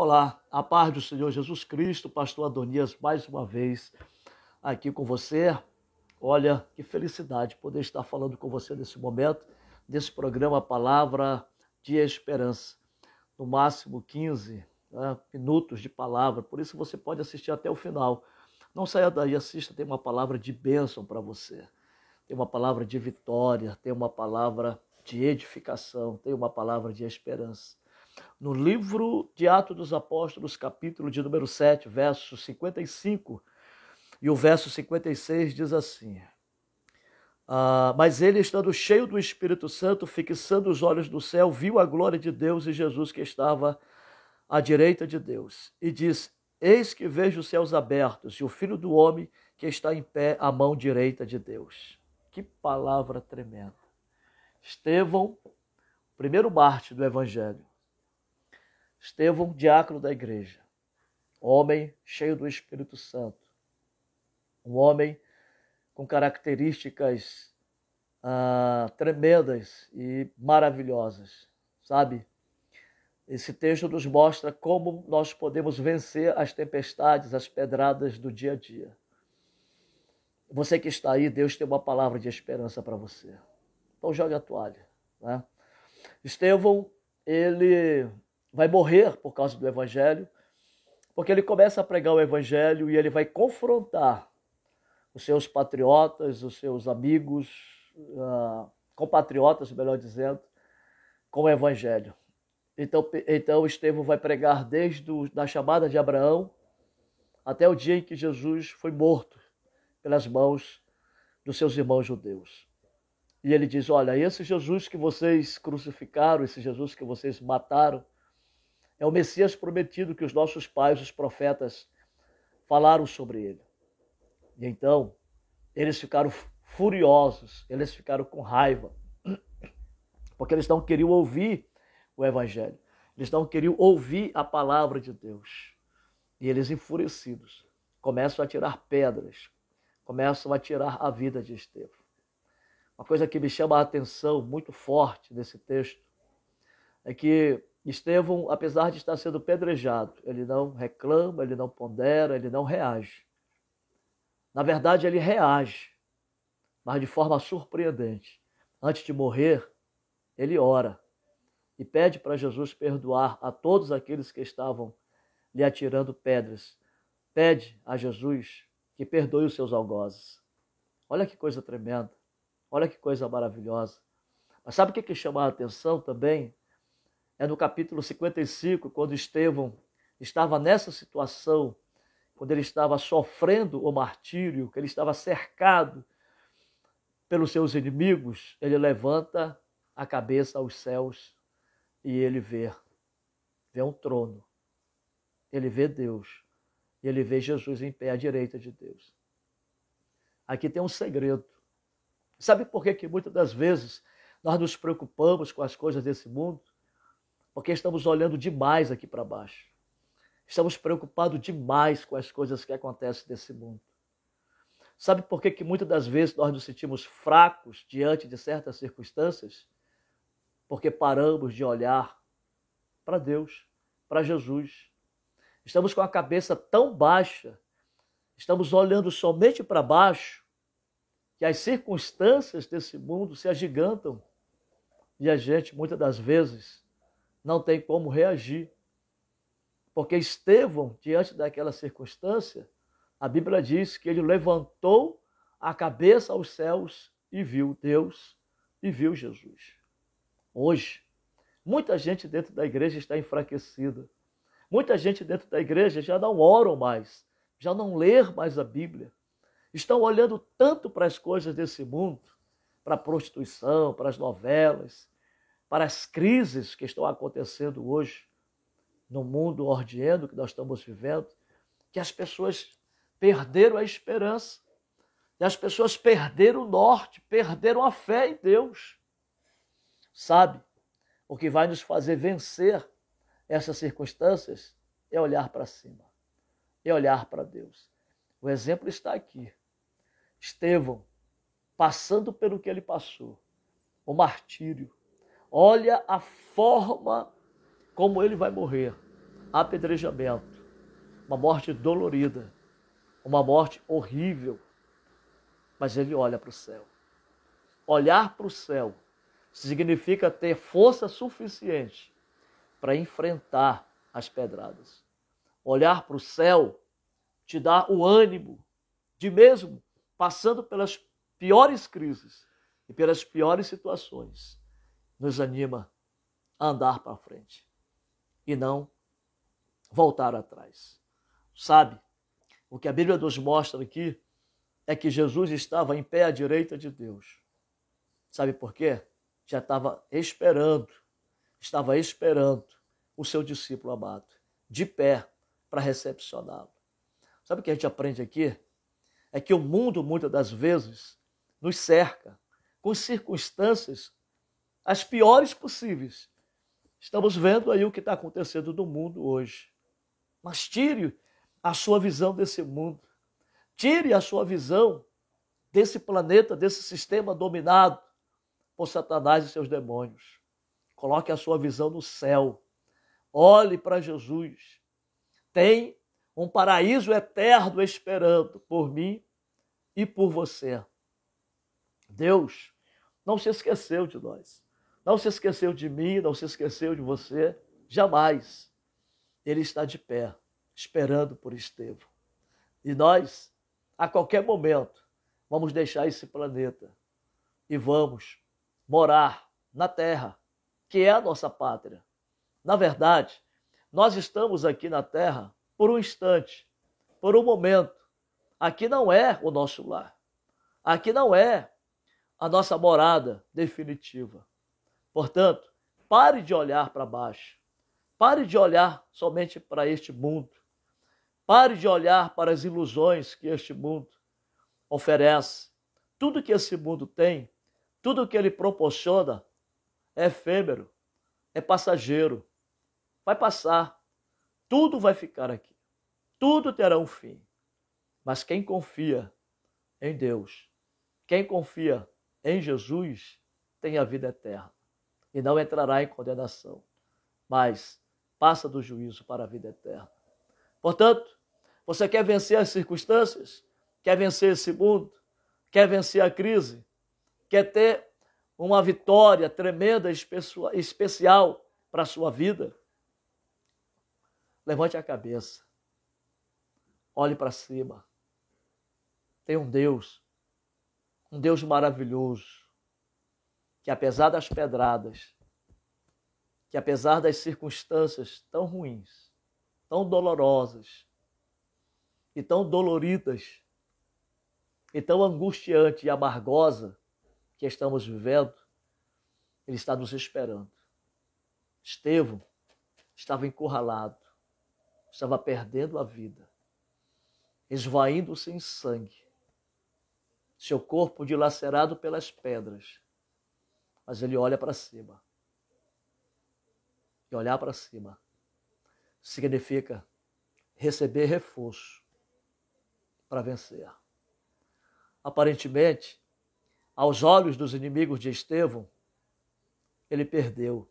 Olá, a paz do Senhor Jesus Cristo, pastor Adonias, mais uma vez aqui com você. Olha, que felicidade poder estar falando com você nesse momento, nesse programa Palavra de Esperança. No máximo 15 minutos de palavra, por isso você pode assistir até o final. Não saia daí, assista, tem uma palavra de bênção para você. Tem uma palavra de vitória, tem uma palavra de edificação, tem uma palavra de esperança. No livro de Atos dos Apóstolos, capítulo de número 7, verso 55, e o verso 56 diz assim: mas ele, estando cheio do Espírito Santo, fixando os olhos no céu, viu a glória de Deus e Jesus que estava à direita de Deus. E diz: eis que vejo os céus abertos e o Filho do Homem que está em pé à mão direita de Deus. Que palavra tremenda. Estevão, primeiro mártir do Evangelho. Estevão, diácono da igreja, homem cheio do Espírito Santo, um homem com características tremendas e maravilhosas, sabe? Esse texto nos mostra como nós podemos vencer as tempestades, as pedradas do dia a dia. Você que está aí, Deus tem uma palavra de esperança para você. Então jogue a toalha, né? Estevão, ele vai morrer por causa do Evangelho, porque ele começa a pregar o Evangelho e ele vai confrontar os seus patriotas, os seus amigos, compatriotas, melhor dizendo, com o Evangelho. Então Estevão vai pregar desde a chamada de Abraão até o dia em que Jesus foi morto pelas mãos dos seus irmãos judeus. E ele diz: olha, esse Jesus que vocês crucificaram, esse Jesus que vocês mataram, é o Messias prometido que os nossos pais, os profetas, falaram sobre ele. E então, eles ficaram furiosos, eles ficaram com raiva, porque eles não queriam ouvir o Evangelho, eles não queriam ouvir a palavra de Deus. E eles, enfurecidos, começam a tirar pedras, começam a tirar a vida de Estevão. Uma coisa que me chama a atenção muito forte nesse texto é que Estevão, apesar de estar sendo pedrejado, ele não reclama, ele não pondera, ele não reage. Na verdade, ele reage, mas de forma surpreendente. Antes de morrer, ele ora e pede para Jesus perdoar a todos aqueles que estavam lhe atirando pedras. Pede a Jesus que perdoe os seus algozes. Olha que coisa tremenda, olha que coisa maravilhosa. Mas sabe o que chama a atenção também? É no capítulo 55, quando Estevão estava nessa situação, quando ele estava sofrendo o martírio, que ele estava cercado pelos seus inimigos, ele levanta a cabeça aos céus e ele vê um trono, ele vê Deus, e ele vê Jesus em pé à direita de Deus. Aqui tem um segredo. Sabe por que muitas das vezes nós nos preocupamos com as coisas desse mundo? Porque estamos olhando demais aqui para baixo. Estamos preocupados demais com as coisas que acontecem nesse mundo. Sabe por que muitas das vezes nós nos sentimos fracos diante de certas circunstâncias? Porque paramos de olhar para Deus, para Jesus. Estamos com a cabeça tão baixa, estamos olhando somente para baixo, que as circunstâncias desse mundo se agigantam e a gente, muitas das vezes, não tem como reagir. Porque Estevão, diante daquela circunstância, a Bíblia diz que ele levantou a cabeça aos céus e viu Deus e viu Jesus. Hoje, muita gente dentro da igreja está enfraquecida. Muita gente dentro da igreja já não oram mais, já não lê mais a Bíblia. Estão olhando tanto para as coisas desse mundo, para a prostituição, para as novelas, para as crises que estão acontecendo hoje no mundo ordiendo que nós estamos vivendo, que as pessoas perderam a esperança, e as pessoas perderam o norte, perderam a fé em Deus. Sabe, o que vai nos fazer vencer essas circunstâncias é olhar para cima, é olhar para Deus. O exemplo está aqui. Estevão, passando pelo que ele passou, o martírio. Olha a forma como ele vai morrer. apedrejamento, uma morte dolorida, uma morte horrível. Mas ele olha para o céu. Olhar para o céu significa ter força suficiente para enfrentar as pedradas. Olhar para o céu te dá o ânimo de, mesmo passando pelas piores crises e pelas piores situações, nos anima a andar para frente e não voltar atrás. Sabe, o que a Bíblia nos mostra aqui é que Jesus estava em pé à direita de Deus. Sabe por quê? Já estava esperando o seu discípulo amado, de pé, para recepcioná-lo. Sabe o que a gente aprende aqui? É que o mundo, muitas das vezes, nos cerca com circunstâncias as piores possíveis. Estamos vendo aí o que está acontecendo no mundo hoje. Mas tire a sua visão desse mundo. Tire a sua visão desse planeta, desse sistema dominado por Satanás e seus demônios. Coloque a sua visão no céu. Olhe para Jesus. Tem um paraíso eterno esperando por mim e por você. Deus não se esqueceu de nós. Não se esqueceu de mim, não se esqueceu de você. Jamais. Ele está de pé, esperando por Estevão. E nós, a qualquer momento, vamos deixar esse planeta e vamos morar na Terra, que é a nossa pátria. Na verdade, nós estamos aqui na Terra por um instante, por um momento. Aqui não é o nosso lar. Aqui não é a nossa morada definitiva. Portanto, pare de olhar para baixo. Pare de olhar somente para este mundo. Pare de olhar para as ilusões que este mundo oferece. Tudo que esse mundo tem, tudo que ele proporciona é efêmero, é passageiro. Vai passar. Tudo vai ficar aqui. Tudo terá um fim. Mas quem confia em Deus, quem confia em Jesus, tem a vida eterna e não entrará em condenação, mas passa do juízo para a vida eterna. Portanto, você quer vencer as circunstâncias? Quer vencer esse mundo? Quer vencer a crise? Quer ter uma vitória tremenda, especial para a sua vida? Levante a cabeça. Olhe para cima. Tem um Deus maravilhoso, que apesar das pedradas, que apesar das circunstâncias tão ruins, tão dolorosas, e tão doloridas, e tão angustiante e amargosa que estamos vivendo, Ele está nos esperando. Estevão estava encurralado, estava perdendo a vida, esvaindo-se em sangue, seu corpo dilacerado pelas pedras, mas ele olha para cima. E olhar para cima significa receber reforço para vencer. Aparentemente, aos olhos dos inimigos de Estevão, ele perdeu,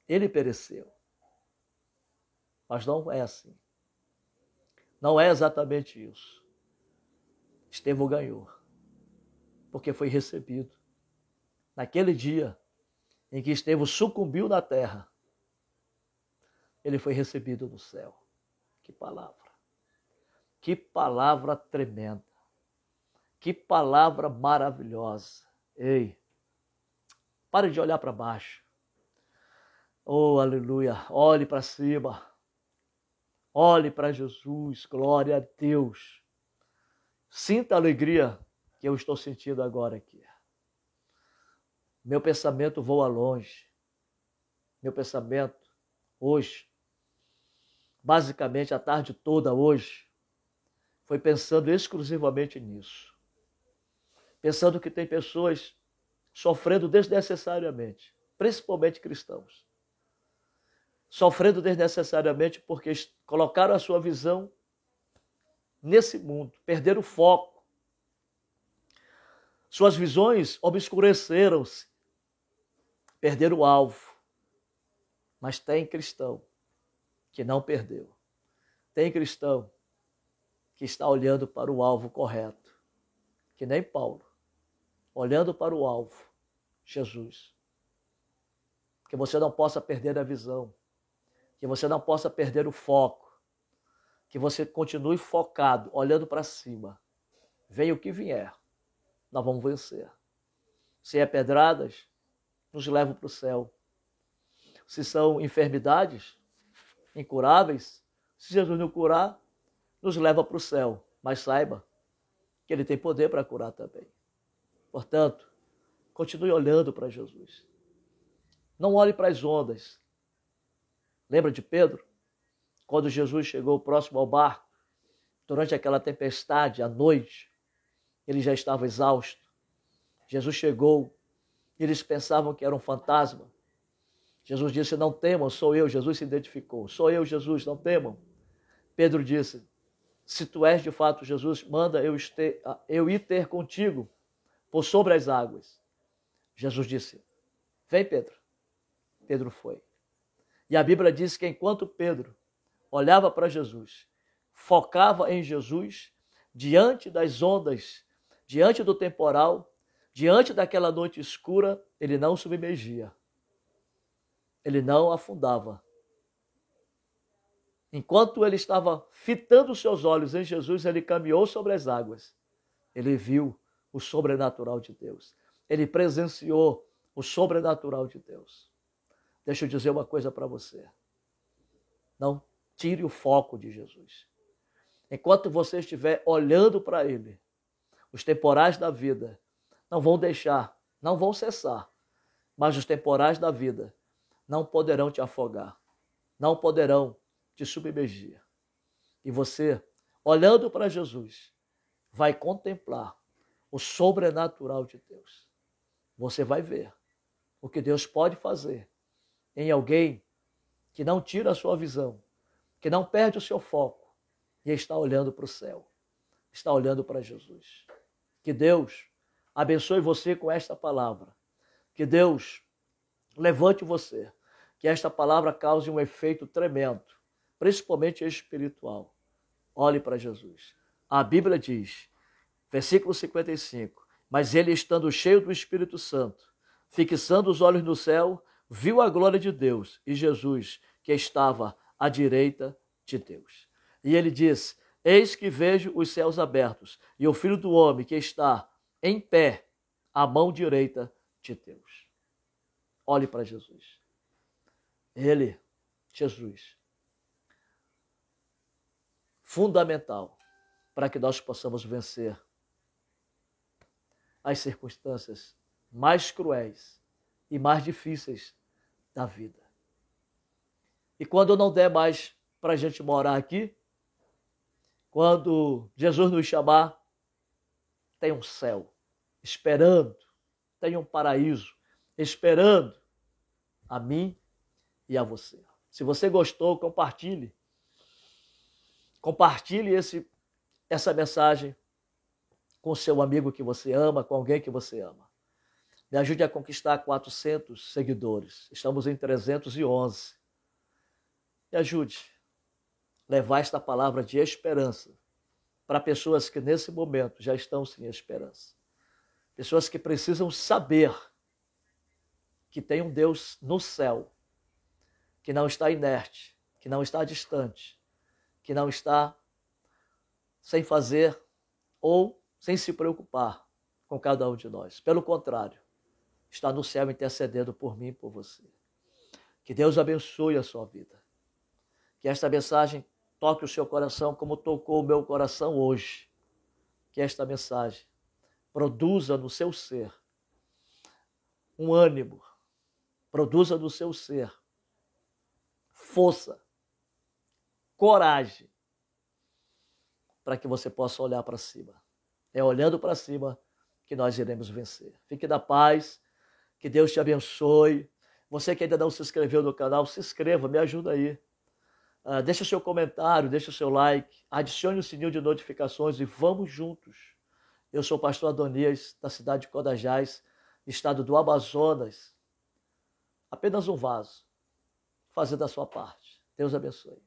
ele pereceu. Mas não é assim. Não é exatamente isso. Estevão ganhou, porque foi recebido. Naquele dia em que Estevão sucumbiu na terra, ele foi recebido no céu. Que palavra! Que palavra tremenda! Que palavra maravilhosa! Ei, pare de olhar para baixo. Oh, aleluia! Olhe para cima. Olhe para Jesus. Glória a Deus. Sinta a alegria que eu estou sentindo agora aqui. Meu pensamento voa longe. Meu pensamento hoje, basicamente a tarde toda hoje, foi pensando exclusivamente nisso. Pensando que tem pessoas sofrendo desnecessariamente, principalmente cristãos. Sofrendo desnecessariamente porque colocaram a sua visão nesse mundo, perderam o foco. Suas visões obscureceram-se, perderam o alvo. Mas tem cristão que não perdeu. Tem cristão que está olhando para o alvo correto, que nem Paulo, olhando para o alvo, Jesus. Que você não possa perder a visão, que você não possa perder o foco, que você continue focado, olhando para cima. Venha o que vier, nós vamos vencer. Se é pedradas, nos levam para o céu. Se são enfermidades incuráveis, se Jesus não curar, nos leva para o céu. Mas saiba que Ele tem poder para curar também. Portanto, continue olhando para Jesus. Não olhe para as ondas. Lembra de Pedro? Quando Jesus chegou próximo ao barco, durante aquela tempestade, à noite, ele já estava exausto. Jesus chegou e eles pensavam que era um fantasma. Jesus disse, não temam, sou eu. Jesus se identificou. Sou eu, Jesus, não temam. Pedro disse, se tu és de fato Jesus, manda eu ir ter contigo por sobre as águas. Jesus disse, vem Pedro. Pedro foi. E a Bíblia diz que enquanto Pedro olhava para Jesus, focava em Jesus, diante das ondas, diante do temporal, diante daquela noite escura, ele não submergia. Ele não afundava. Enquanto ele estava fitando seus olhos em Jesus, ele caminhou sobre as águas. Ele viu o sobrenatural de Deus. Ele presenciou o sobrenatural de Deus. Deixa eu dizer uma coisa para você. Não tire o foco de Jesus. Enquanto você estiver olhando para Ele, os temporais da vida não vão deixar, não vão cessar, mas os temporais da vida não poderão te afogar, não poderão te submergir. E você, olhando para Jesus, vai contemplar o sobrenatural de Deus. Você vai ver o que Deus pode fazer em alguém que não tira a sua visão, que não perde o seu foco e está olhando para o céu, está olhando para Jesus. Que Deus abençoe você com esta palavra. Que Deus levante você. Que esta palavra cause um efeito tremendo, principalmente espiritual. Olhe para Jesus. A Bíblia diz, versículo 55, mas ele estando cheio do Espírito Santo, fixando os olhos no céu, viu a glória de Deus e Jesus, que estava à direita de Deus. E ele diz, eis que vejo os céus abertos e o Filho do Homem que está em pé à mão direita de Deus. Olhe para Jesus. Ele, Jesus, fundamental para que nós possamos vencer as circunstâncias mais cruéis e mais difíceis da vida. E quando não der mais para a gente morar aqui, quando Jesus nos chamar, tem um céu esperando, tem um paraíso esperando a mim e a você. Se você gostou, compartilhe. Compartilhe essa mensagem com seu amigo que você ama, com alguém que você ama. Me ajude a conquistar 400 seguidores. Estamos em 311. Me ajude a levar esta palavra de esperança para pessoas que nesse momento já estão sem esperança. Pessoas que precisam saber que tem um Deus no céu, que não está inerte, que não está distante, que não está sem fazer ou sem se preocupar com cada um de nós. Pelo contrário, está no céu intercedendo por mim e por você. Que Deus abençoe a sua vida. Que esta mensagem toque o seu coração como tocou o meu coração hoje. Que esta mensagem produza no seu ser um ânimo, produza no seu ser força, coragem, para que você possa olhar para cima. É olhando para cima que nós iremos vencer. Fique na paz, que Deus te abençoe. Você que ainda não se inscreveu no canal, se inscreva, me ajuda aí. Deixa o seu comentário, deixa o seu like, adicione o sininho de notificações e vamos juntos. Eu sou o pastor Adonias, da cidade de Codajás, estado do Amazonas. Apenas um vaso, fazendo a sua parte. Deus abençoe.